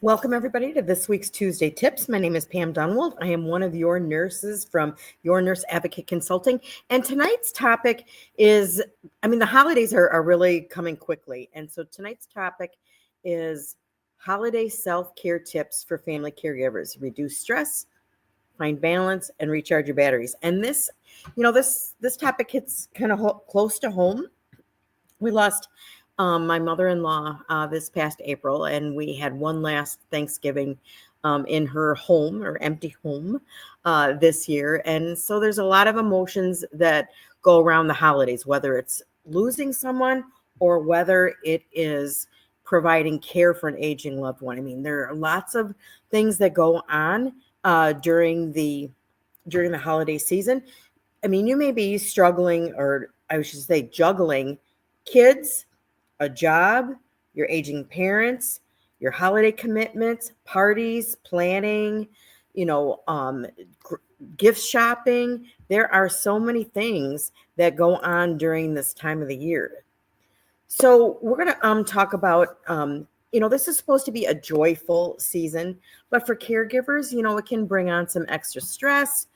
Welcome, everybody, to this week's Tuesday Tips. My name is Pam Dunwald. I am one of your nurses from Your Nurse Advocate Consulting. And tonight's topic is, the holidays are really coming quickly. And so tonight's topic is holiday self-care tips for family caregivers. Reduce stress, find balance, and recharge your batteries. And this topic hits kind of close to home. We lost my mother-in-law this past April, and we had one last Thanksgiving in her home, or empty home, this year. And so there's a lot of emotions that go around the holidays, whether it's losing someone or whether it is providing care for an aging loved one. I mean, there are lots of things that go on during the holiday season. I mean, you may be struggling, or I should say juggling, kids, a job, your aging parents, your holiday commitments, parties, planning, gift shopping. There are so many things that go on during this time of the year. So we're going to talk about, this is supposed to be a joyful season, but for caregivers, it can bring on some extra stress,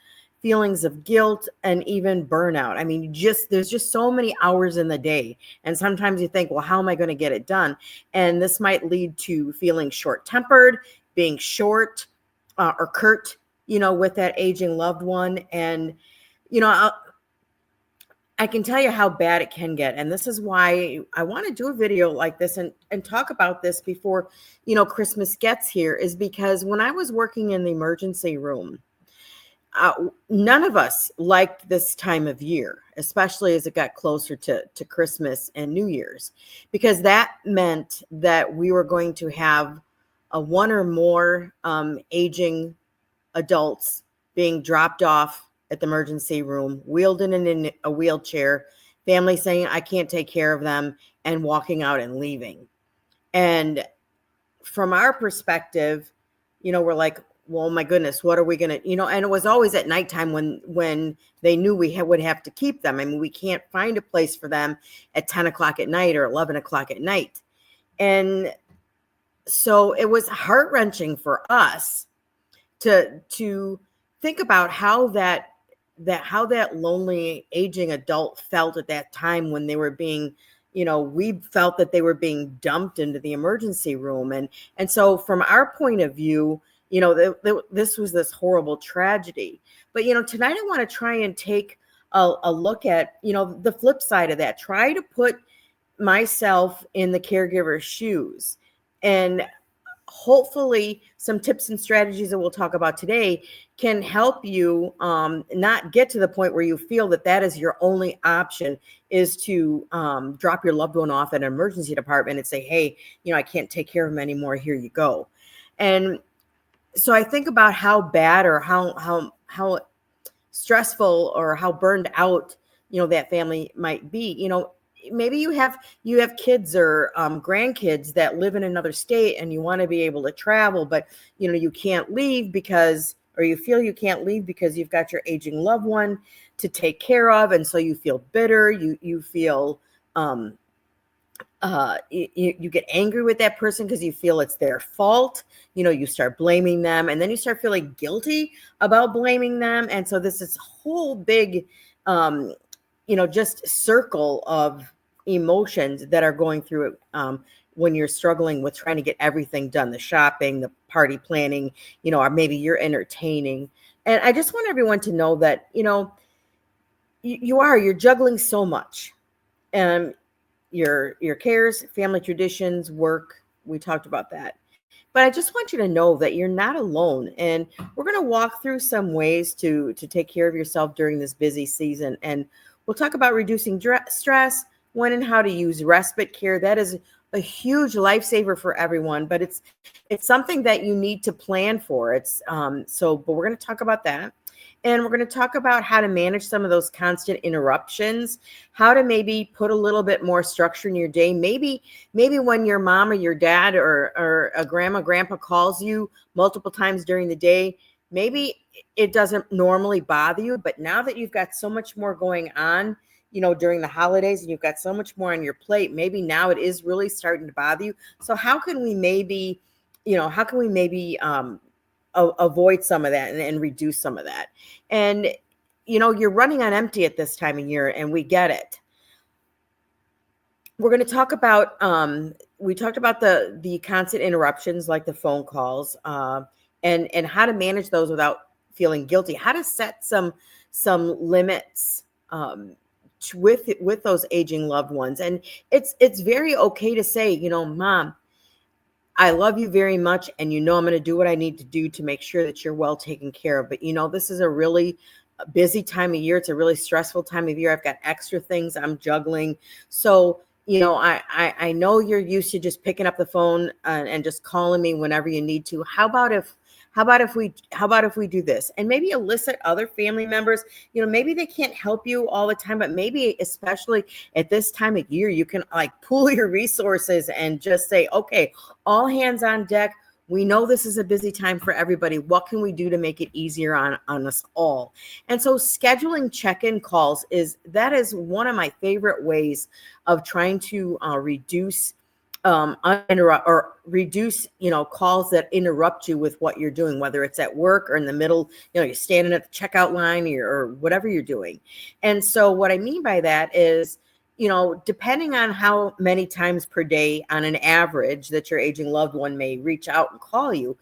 feelings of guilt, and even burnout. I mean, there's just so many hours in the day. And sometimes you think, well, how am I going to get it done? And this might lead to feeling short-tempered, being short or curt, with that aging loved one. And, I can tell you how bad it can get. And this is why I want to do a video like this and talk about this before, Christmas gets here, is because when I was working in the emergency room, none of us liked this time of year, especially as it got closer to Christmas and New Year's, because that meant that we were going to have one or more aging adults being dropped off at the emergency room, wheeled in a wheelchair, family saying, I can't take care of them, and walking out and leaving. And from our perspective, we're like, well, my goodness, what are we going to, and it was always at nighttime when they knew we would have to keep them. I mean, we can't find a place for them at 10 o'clock at night or 11 o'clock at night. And so it was heart-wrenching for us to think about how that lonely aging adult felt at that time when they were being, we felt that they were being dumped into the emergency room. And so from our point of view, this was this horrible tragedy. But, tonight I want to try and take a look at, the flip side of that. Try to put myself in the caregiver's shoes. And hopefully some tips and strategies that we'll talk about today can help you not get to the point where you feel that is your only option, is to drop your loved one off at an emergency department and say, hey, I can't take care of them anymore. Here you go. And so I think about how bad or how stressful or how burned out, that family might be. Maybe you have kids or grandkids that live in another state and you want to be able to travel, but, you can't leave or you feel you can't leave because you've got your aging loved one to take care of. And so you feel bitter, you feel, you get angry with that person because you feel it's their fault. You start blaming them, and then you start feeling guilty about blaming them. And so this whole big, just circle of emotions that are going through it when you're struggling with trying to get everything done, the shopping, the party planning, or maybe you're entertaining. And I just want everyone to know that, you're juggling so much. Your cares, family traditions, work. We talked about that. But I just want you to know that you're not alone. And we're going to walk through some ways to take care of yourself during this busy season. And we'll talk about reducing stress, when and how to use respite care. That is a huge lifesaver for everyone, but it's something that you need to plan for. But we're going to talk about that. And we're going to talk about how to manage some of those constant interruptions, how to maybe put a little bit more structure in your day. Maybe when your mom or your dad or a grandpa calls you multiple times during the day, maybe it doesn't normally bother you, but now that you've got so much more going on, during the holidays, and you've got so much more on your plate, maybe now it is really starting to bother you. So how can we maybe how can we maybe avoid some of that and reduce some of that? And, you're running on empty at this time of year, and we get it. We're going to talk about, we talked about the constant interruptions, like the phone calls, and how to manage those without feeling guilty, how to set some limits, with those aging loved ones. And it's very okay to say, Mom, I love you very much, and I'm going to do what I need to do to make sure that you're well taken care of. But this is a really busy time of year. It's a really stressful time of year. I've got extra things I'm juggling. So, I know you're used to just picking up the phone and just calling me whenever you need to. How about if we do this, and maybe elicit other family members? Maybe they can't help you all the time, but maybe especially at this time of year, you can like pool your resources and just say, okay, all hands on deck. We know this is a busy time for everybody. What can we do to make it easier on us all? And so scheduling check-in calls is one of my favorite ways of trying to reduce reduce calls that interrupt you with what you're doing, whether it's at work or in the middle, you're standing at the checkout line or whatever you're doing. And so what I mean by that is, depending on how many times per day on an average that your aging loved one may reach out and call you,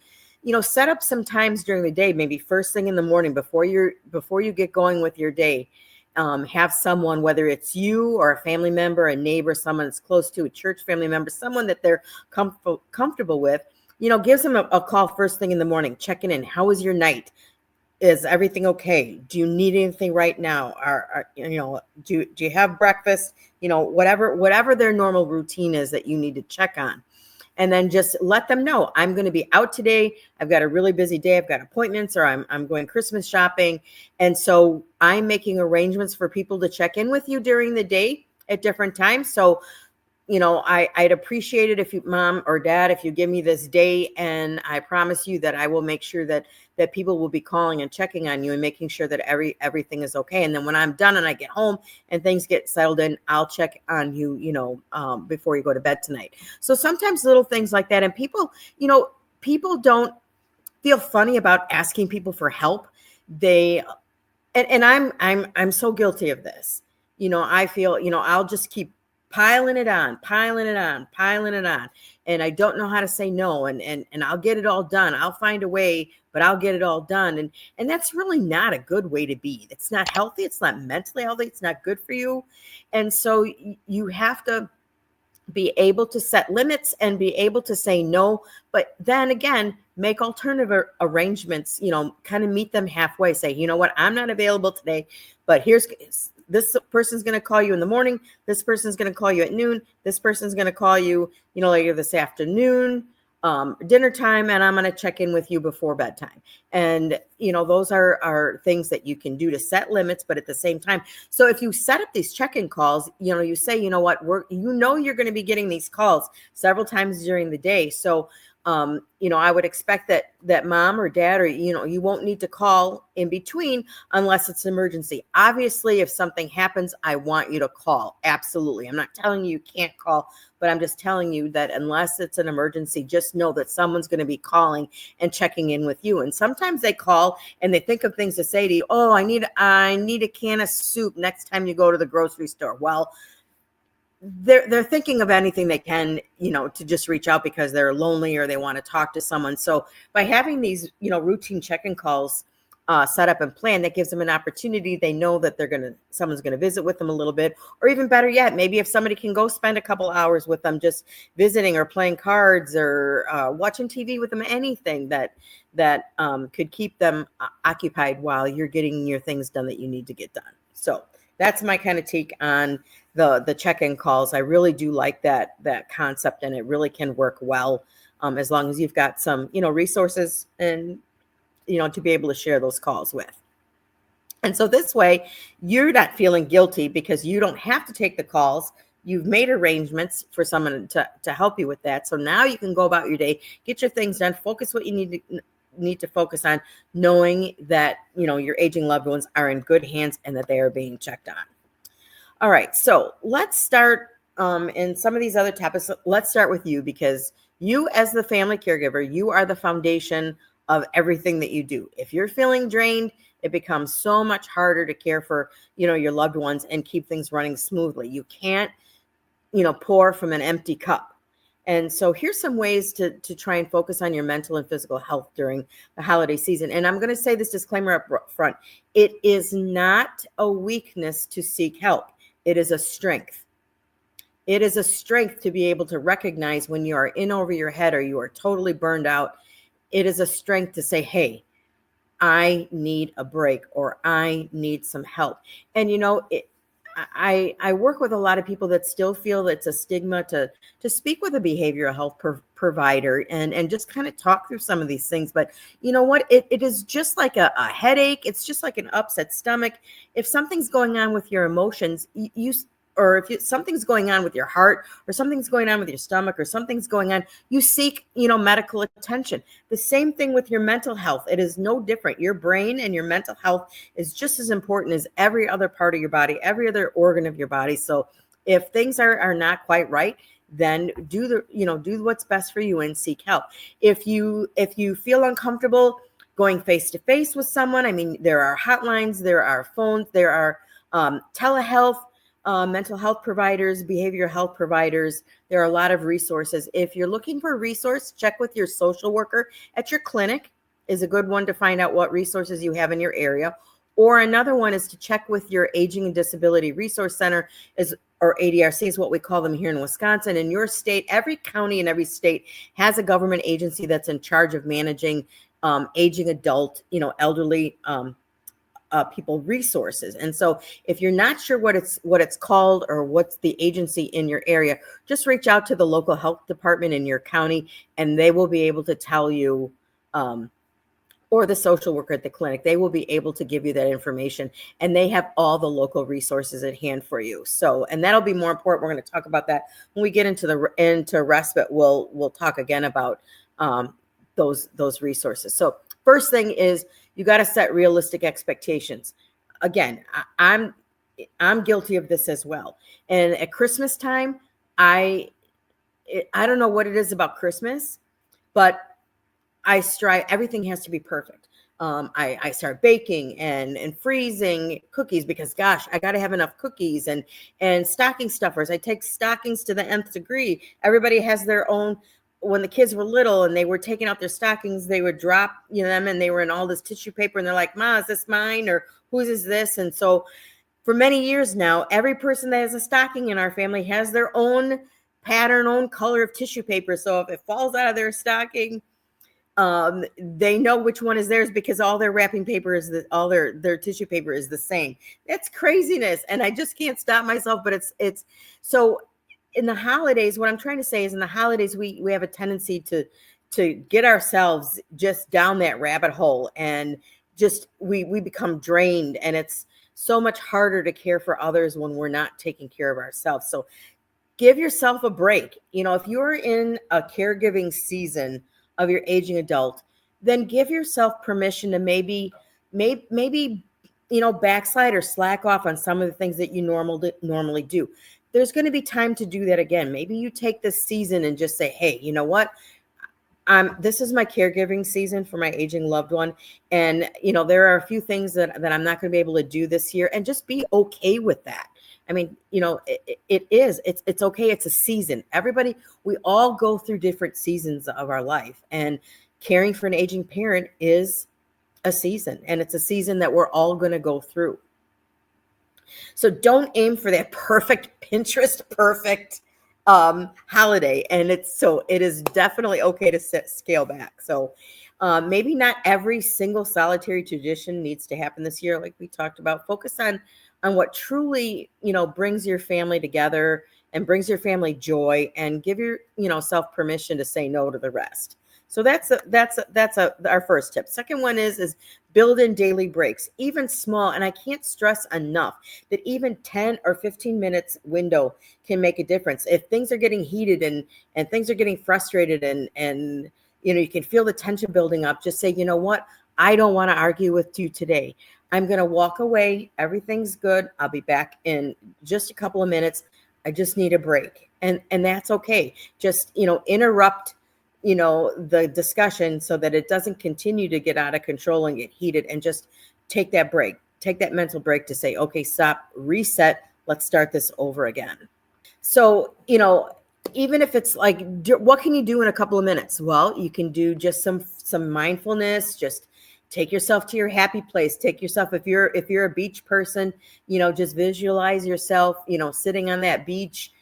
set up some times during the day, maybe first thing in the morning before you get going with your day. Have someone, whether it's you or a family member, a neighbor, someone that's close to, a church family member, someone that they're comfortable with, gives them a call first thing in the morning, checking in. How was your night? Is everything okay? Do you need anything right now? Do you have breakfast? Whatever their normal routine is that you need to check on. And then just let them know, I'm going to be out today. I've got a really busy day. I've got appointments, or I'm going Christmas shopping. And so I'm making arrangements for people to check in with you during the day at different times. So, I'd appreciate it if you, Mom or Dad, if you give me this day, and I promise you that I will make sure that people will be calling and checking on you and making sure that everything is okay. And then when I'm done and I get home and things get settled in, I'll check on you, before you go to bed tonight. So sometimes little things like that. And people don't feel funny about asking people for help. And I'm so guilty of this. I feel, I'll just keep piling it on. And I don't know how to say no. And I'll get it all done. I'll find a way, but I'll get it all done. And that's really not a good way to be. It's not healthy. It's not mentally healthy. It's not good for you. And so you have to be able to set limits and be able to say no, but then again, make alternative arrangements, kind of meet them halfway. Say, you know what, I'm not available today, but this person's going to call you in the morning. This person's going to call you at noon. This person's going to call you, later this afternoon, dinner time, and I'm going to check in with you before bedtime. And, those are things that you can do to set limits, but at the same time. So if you set up these check-in calls, you say, you know what, you're going to be getting these calls several times during the day. So, I would expect that Mom or Dad, or, you won't need to call in between unless it's an emergency. Obviously, if something happens, I want you to call. Absolutely. I'm not telling you can't call, but I'm just telling you that unless it's an emergency, just know that someone's going to be calling and checking in with you. And sometimes they call and they think of things to say to you. Oh, I need a can of soup next time you go to the grocery store. Well, they're thinking of anything they can, to just reach out because they're lonely or they want to talk to someone. So by having these, routine check-in calls set up and planned, that gives them an opportunity. They know that someone's going to visit with them a little bit, or even better yet, maybe if somebody can go spend a couple hours with them, just visiting or playing cards or watching TV with them, anything that could keep them occupied while you're getting your things done that you need to get done. So that's my kind of take on the check-in calls. I really do like that concept, and it really can work well as long as you've got some, resources and, to be able to share those calls with. And so this way, you're not feeling guilty because you don't have to take the calls. You've made arrangements for someone to help you with that. So now you can go about your day, get your things done, focus what you need to focus on, knowing that, your aging loved ones are in good hands and that they are being checked on. All right, so let's start in some of these other topics. Let's start with you because You as the family caregiver, you are the foundation of everything that you do. If you're feeling drained, it becomes so much harder to care for, your loved ones and keep things running smoothly. You can't, pour from an empty cup. And so here's some ways to try and focus on your mental and physical health during the holiday season. And I'm going to say this disclaimer up front. It is not a weakness to seek help. It is a strength. It is a strength to be able to recognize when you are in over your head or you are totally burned out. It is a strength to say, hey, I need a break or I need some help. And, I work with a lot of people that still feel that it's a stigma to speak with a behavioral health provider and just kind of talk through some of these things. But you know what? It is just like a headache. It's just like an upset stomach. If something's going on with your emotions, or if something's going on with your heart or something's going on with your stomach or something's going on, you seek, medical attention. The same thing with your mental health. It is no different. Your brain and your mental health is just as important as every other part of your body, every other organ of your body. So if things are not quite right, then do what's best for you and seek help. If you feel uncomfortable going face to face with someone, I mean, there are hotlines, there are phones, there are telehealth, mental health providers, behavioral health providers. There are a lot of resources. If you're looking for a resource, check with your social worker at your clinic is a good one to find out what resources you have in your area. Or another one is to check with your Aging and Disability Resource Center, or ADRC is what we call them here in Wisconsin. In your state, every county in every state has a government agency that's in charge of managing aging adult, elderly people resources. And so if you're not sure what it's called or what's the agency in your area, just reach out to the local health department in your county and they will be able to tell you, or the social worker at the clinic, they will be able to give you that information and they have all the local resources at hand for you. So, and that'll be more important. We're going to talk about that when we get into respite. We'll talk again about those resources. So first thing is you got to set realistic expectations. Again, I'm guilty of this as well. And at Christmas time, I don't know what it is about Christmas, but I strive, everything has to be perfect. I start baking and freezing cookies because gosh, I got to have enough cookies and stocking stuffers. I take stockings to the nth degree. Everybody has their own. When the kids were little and they were taking out their stockings, they would drop them and they were in all this tissue paper and they're like, Ma, is this mine? Or whose is this? And so for many years now, every person that has a stocking in our family has their own pattern, own color of tissue paper. So if it falls out of their stocking, they know which one is theirs because all their wrapping paper is all their tissue paper is the same. That's craziness. And I just can't stop myself, but it's so in the holidays, what I'm trying to say is in the holidays, we have a tendency to get ourselves just down that rabbit hole and just we become drained, and it's so much harder to care for others when we're not taking care of ourselves. So give yourself a break. If you're in a caregiving season of your aging adult, then give yourself permission to maybe backslide or slack off on some of the things that you normally do. There's going to be time to do that again. Maybe you take this season and just say, hey, you know what? This is my caregiving season for my aging loved one. And, there are a few things that I'm not going to be able to do this year, and just be okay with that. I mean, it's okay. It's a season. We all go through different seasons of our life, and caring for an aging parent is a season, and it's a season that we're all going to go through. So don't aim for that perfect Pinterest perfect holiday. And it is definitely okay to scale back. So maybe not every single solitary tradition needs to happen this year. Like we talked about, focus on what truly, brings your family together and brings your family joy, and give your, self permission to say no to the rest. So that's our first tip. Second one is build in daily breaks, even small. And I can't stress enough that even 10 or 15 minutes window can make a difference. If things are getting heated and things are getting frustrated and you can feel the tension building up, just say, you know what? I don't want to argue with you today. I'm going to walk away. Everything's good. I'll be back in just a couple of minutes. I just need a break. And that's okay. Just, interrupt the discussion so that it doesn't continue to get out of control and get heated, and just take that mental break to say, okay, stop, reset, let's start this over again. So, even if it's like, what can you do in a couple of minutes? Well, you can do just some mindfulness, just take yourself to your happy place. Take yourself, if you're a beach person, just visualize yourself, sitting on that beach,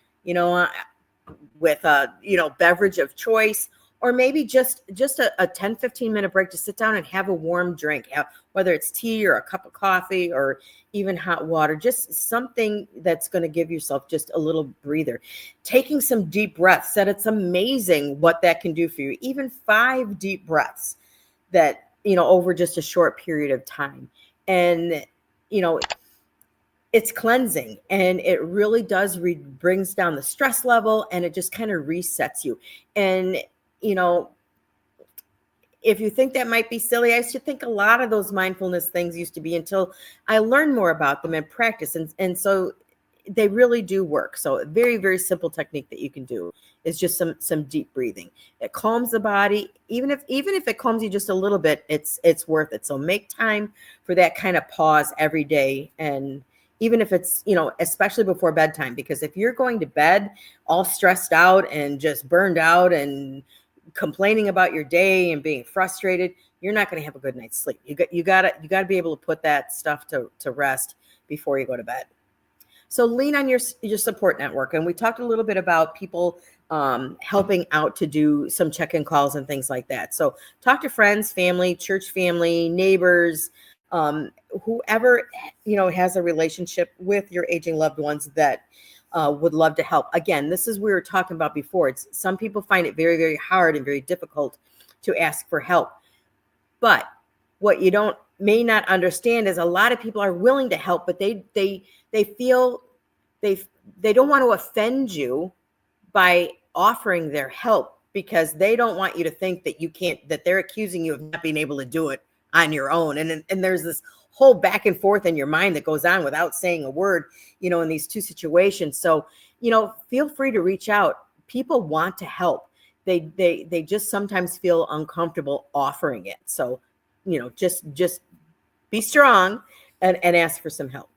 with a, beverage of choice, or maybe just a 10-15 minute break to sit down and have a warm drink, whether it's tea or a cup of coffee or even hot water, just something that's going to give yourself just a little breather. Taking some deep breaths, that it's amazing what that can do for you. Even 5 deep breaths that, over just a short period of time. And, it's cleansing, and it really does brings down the stress level, and it just kind of resets you. And, if you think that might be silly, I used to think a lot of those mindfulness things used to be, until I learned more about them and practice. And so they really do work. So a very, very simple technique that you can do is just some deep breathing. It calms the body. Even if it calms you just a little bit, it's worth it. So make time for that kind of pause every day. And even if it's, especially before bedtime, because if you're going to bed all stressed out and just burned out and complaining about your day and being frustrated, you're not going to have a good night's sleep. You got to be able to put that stuff to rest before you go to bed. So lean on your support network. And we talked a little bit about people helping out to do some check-in calls and things like that. So talk to friends, family, church family, neighbors, whoever, has a relationship with your aging loved ones that would love to help. Again, this is we were talking about before. Some people find it very, very hard and very difficult to ask for help. But what you may not understand is a lot of people are willing to help, but they feel they don't want to offend you by offering their help, because they don't want you to think that that they're accusing you of not being able to do it on your own. And there's this whole back and forth in your mind that goes on without saying a word, in these two situations. So, feel free to reach out. People want to help. They just sometimes feel uncomfortable offering it. So, just be strong and ask for some help.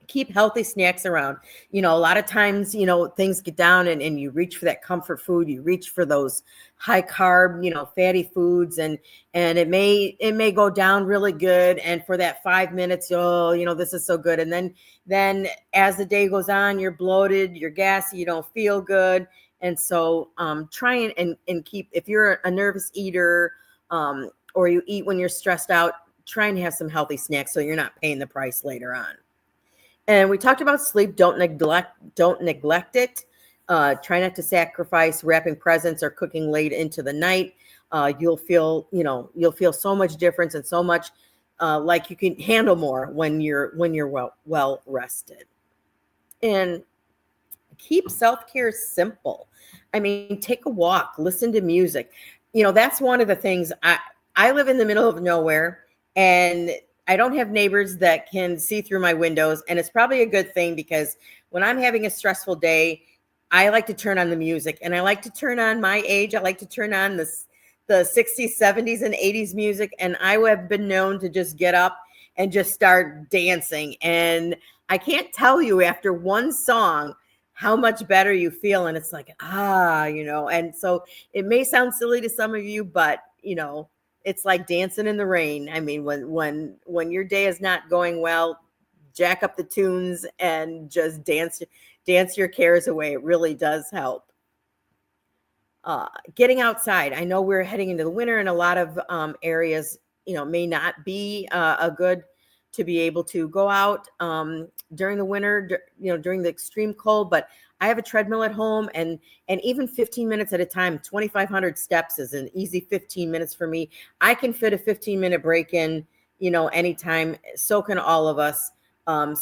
Keep healthy snacks around. A lot of times, things get down and you reach for that comfort food. You reach for those high carb, fatty foods, and it may go down really good. And for that 5 minutes, this is so good. And then as the day goes on, you're bloated, you're gassy, you don't feel good. And so try and keep, if you're a nervous eater, or you eat when you're stressed out, try and have some healthy snacks so you're not paying the price later on. And we talked about sleep. Don't neglect it. Try not to sacrifice wrapping presents or cooking late into the night. You'll feel so much difference, and so much like you can handle more when you're well rested. And keep self-care simple. I mean, take a walk, listen to music. That's one of the things. I live in the middle of nowhere, and I don't have neighbors that can see through my windows. And it's probably a good thing, because when I'm having a stressful day, I like to turn on the music, and I like to turn on my age. I like to turn on the 60s, 70s, and 80s music. And I have been known to just get up and just start dancing. And I can't tell you after one song how much better you feel. And it's like, and so it may sound silly to some of you, but it's like dancing in the rain. I mean, when your day is not going well, jack up the tunes and just dance your cares away. It really does help. Getting outside. I know we're heading into the winter, and a lot of areas, may not be a good to be able to go out during the winter, during the extreme cold. But I have a treadmill at home, and even 15 minutes at a time, 2,500 steps is an easy 15 minutes for me. I can fit a 15-minute break in, anytime. So can all of us.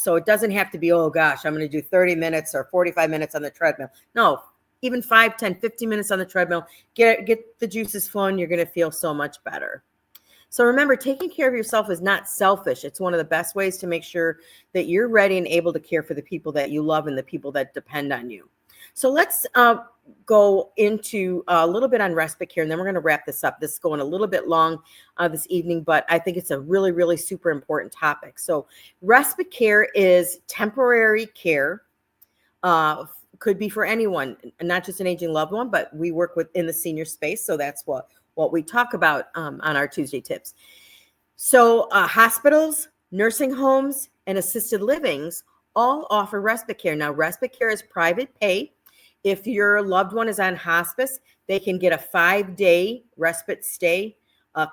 So it doesn't have to be, oh gosh, I'm going to do 30 minutes or 45 minutes on the treadmill. No, even 5, 10, 15 minutes on the treadmill, get the juices flowing. You're going to feel so much better. So remember, taking care of yourself is not selfish. It's one of the best ways to make sure that you're ready and able to care for the people that you love and the people that depend on you. So let's go into a little bit on respite care, and then we're going to wrap this up. This is going a little bit long this evening, but I think it's a really, really super important topic. So respite care is temporary care. Could be for anyone, not just an aging loved one, but we work within the senior space. So that's what we talk about on our Tuesday tips. So hospitals, nursing homes, and assisted livings all offer respite care. Now, respite care is private pay. If your loved one is on hospice, they can get a 5-day respite stay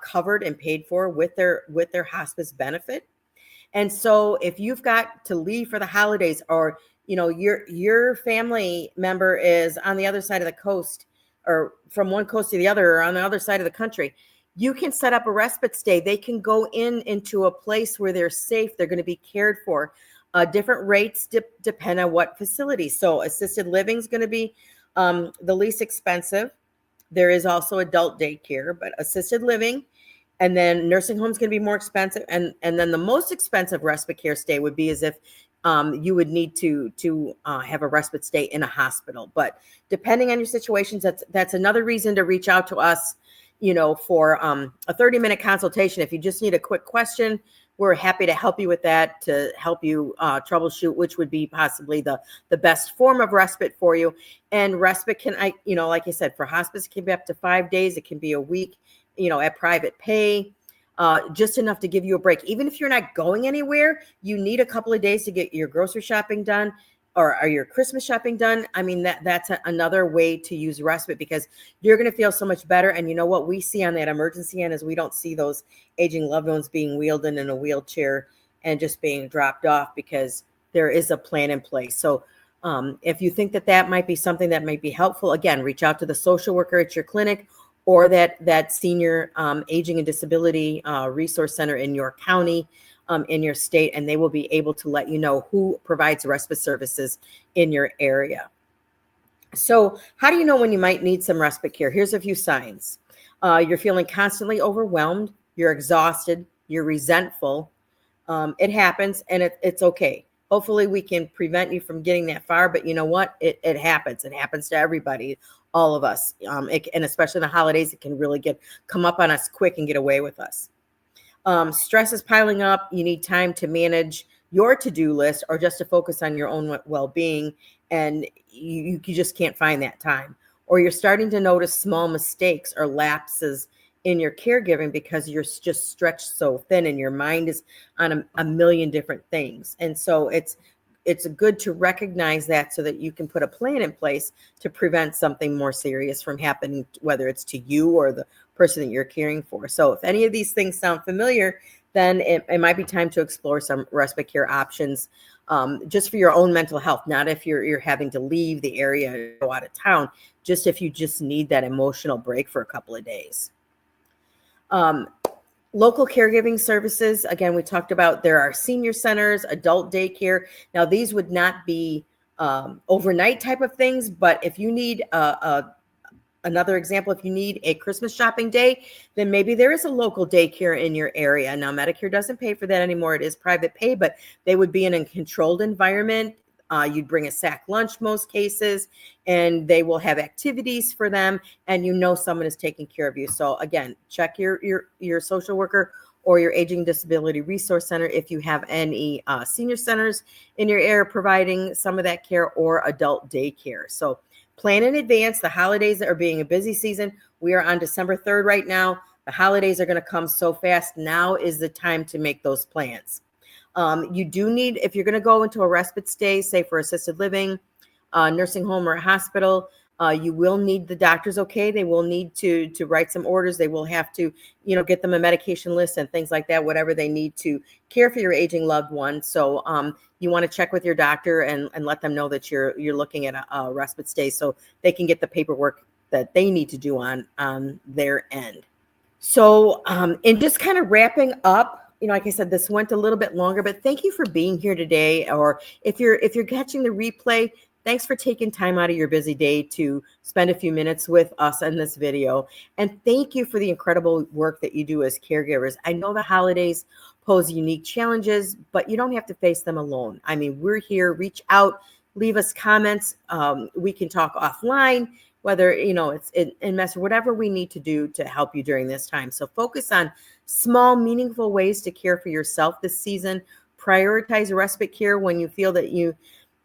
covered and paid for with their hospice benefit. And so if you've got to leave for the holidays, or your family member is on the other side of the coast, or from one coast to the other, or on the other side of the country, you can set up a respite stay. They can go into a place where they're safe. They're going to be cared for. Different rates depend on what facility. So assisted living is going to be the least expensive. There is also adult daycare, but assisted living, and then nursing home is going to be more expensive. And then the most expensive respite care stay would be as if you would need to have a respite stay in a hospital. But depending on your situations, that's another reason to reach out to us, for a 30-minute consultation. If you just need a quick question, we're happy to help you with that, to help you troubleshoot which would be possibly the best form of respite for you. And respite can, like I said, for hospice, it can be up to 5 days. It can be a week, at private pay, just enough to give you a break. Even if you're not going anywhere, you need a couple of days to get your grocery shopping done, or your Christmas shopping done. I mean, that's another way to use respite, because you're going to feel so much better. And you know what we see on that emergency end is we don't see those aging loved ones being wheeled in a wheelchair and just being dropped off, because there is a plan in place. So if you think that might be something that might be helpful, again, reach out to the social worker at your clinic, or that senior aging and disability resource center in your county, in your state, and they will be able to let you know who provides respite services in your area. So how do you know when you might need some respite care? Here's a few signs. You're feeling constantly overwhelmed. You're exhausted. You're resentful. It happens, and it's okay. Hopefully we can prevent you from getting that far, but you know what? It happens. It happens to everybody, all of us. And especially in the holidays, it can really come up on us quick and get away with us. Stress is piling up. You need time to manage your to-do list, or just to focus on your own well-being, and you just can't find that time. Or you're starting to notice small mistakes or lapses in your caregiving because you're just stretched so thin and your mind is on a million different things. And so it's good to recognize that, so that you can put a plan in place to prevent something more serious from happening, whether it's to you or the person that you're caring for. So if any of these things sound familiar, then it might be time to explore some respite care options, just for your own mental health, not if you're having to leave the area or go out of town, just if you just need that emotional break for a couple of days. Local caregiving services, again, we talked about, there are senior centers, adult daycare. Now, these would not be overnight type of things, but if you need another example, if you need a Christmas shopping day, then maybe there is a local daycare in your area. Now, Medicare doesn't pay for that anymore. It is private pay, but they would be in a controlled environment. You'd bring a sack lunch most cases, and they will have activities for them, and someone is taking care of you. So again, check your social worker or your aging disability resource center if you have any senior centers in your area providing some of that care, or adult daycare. So plan in advance. The holidays are being a busy season. We are on December 3rd right now. The holidays are going to come so fast. Now is the time to make those plans. You do need, if you're going to go into a respite stay, say for assisted living, nursing home, or a hospital, you will need the doctor's okay. They will need to write some orders. They will have to, get them a medication list and things like that, whatever they need to care for your aging loved one. So you want to check with your doctor and let them know that you're looking at a respite stay, so they can get the paperwork that they need to do on their end. So in just kind of wrapping up, like I said, this went a little bit longer, but thank you for being here today. Or if you're catching the replay, thanks for taking time out of your busy day to spend a few minutes with us in this video. And thank you for the incredible work that you do as caregivers. I know the holidays pose unique challenges, but you don't have to face them alone. I mean, we're here. Reach out. leave us comments. We can talk offline, whether, it's in mess or whatever we need to do to help you during this time. So focus on small, meaningful ways to care for yourself this season. Prioritize respite care when you feel that you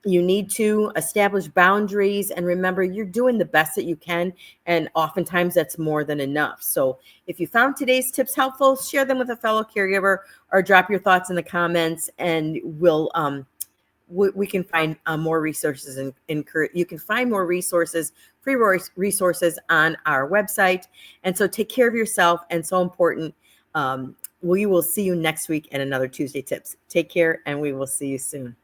need to. Establish boundaries, and remember, you're doing the best that you can, and oftentimes that's more than enough. So if you found today's tips helpful, share them with a fellow caregiver or drop your thoughts in the comments, and we can find more resources, and you can find more resources, free resources on our website. And so take care of yourself, and so important. We will see you next week in another Tuesday Tips. Take care, and we will see you soon.